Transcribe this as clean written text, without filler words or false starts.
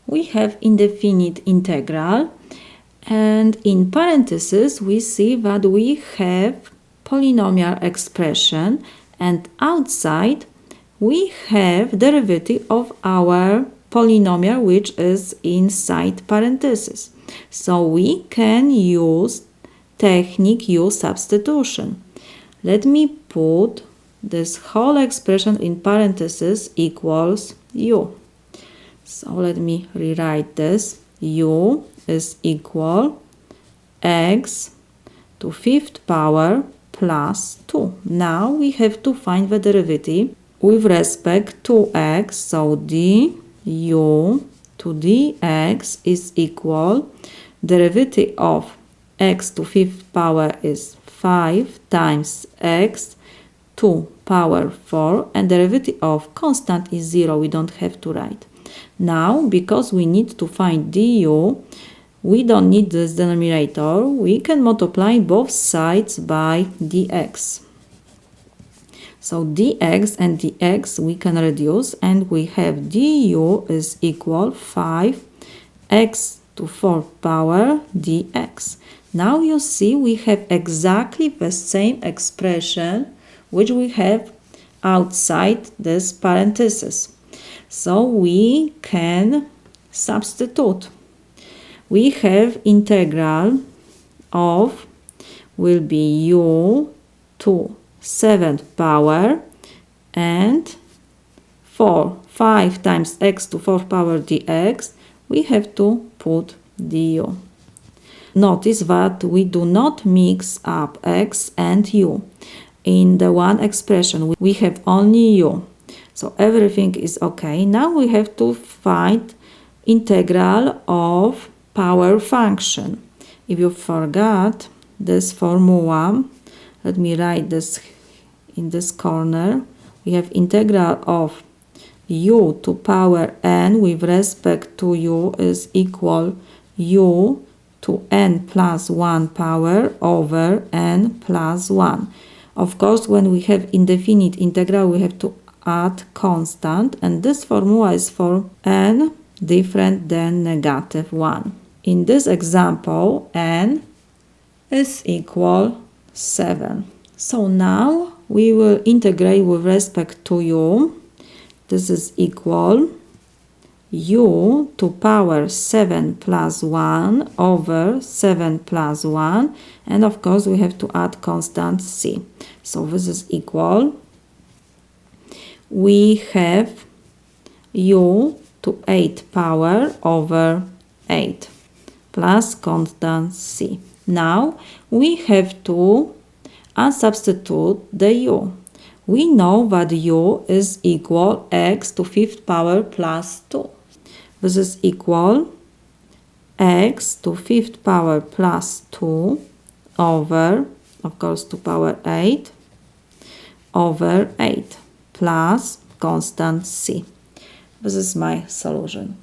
we have indefinite integral, and in parentheses we see that we have polynomial expression, and outside we have derivative of our polynomial which is inside parentheses. So we can use technique U substitution. Let me put this whole expression in parentheses equals U. So let me rewrite this. U is equal x to 5th power plus 2. Now we have to find the derivative with respect to x. So du to dx is equal derivative of x to 5th power is 5 times x to power 4, and derivative of constant is 0. We don't have to write. Now, because we need to find du, we don't need this denominator. We can multiply both sides by dx. So dx and dx we can reduce, and we have du is equal 5x to 4th power dx. Now you see we have exactly the same expression which we have outside this parenthesis. So we can substitute. We have integral of will be u to 7th power and 5 times x to 4th power dx. We have to put du. Notice that we do not mix up x and u. In the one expression we have only u. So everything is okay. Now we have to find integral of power function. If you forgot this formula, let me write this in this corner. We have integral of u to power n with respect to u is equal u to n plus 1 power over n plus 1. Of course, when we have indefinite integral, we have to add constant, and this formula is for n different than -1. In this example, n is equal 7. So now we will integrate with respect to u. This is equal u to power 7 plus 1 over 7 plus 1, and of course we have to add constant c. So this is equal, we have u to 8th power over 8 plus constant c. Now we have to unsubstitute the u. We know that u is equal x to 5th power plus 2. This is equal x to 5th power plus 2 over, of course, to power 8 over 8 plus constant c. This is my solution.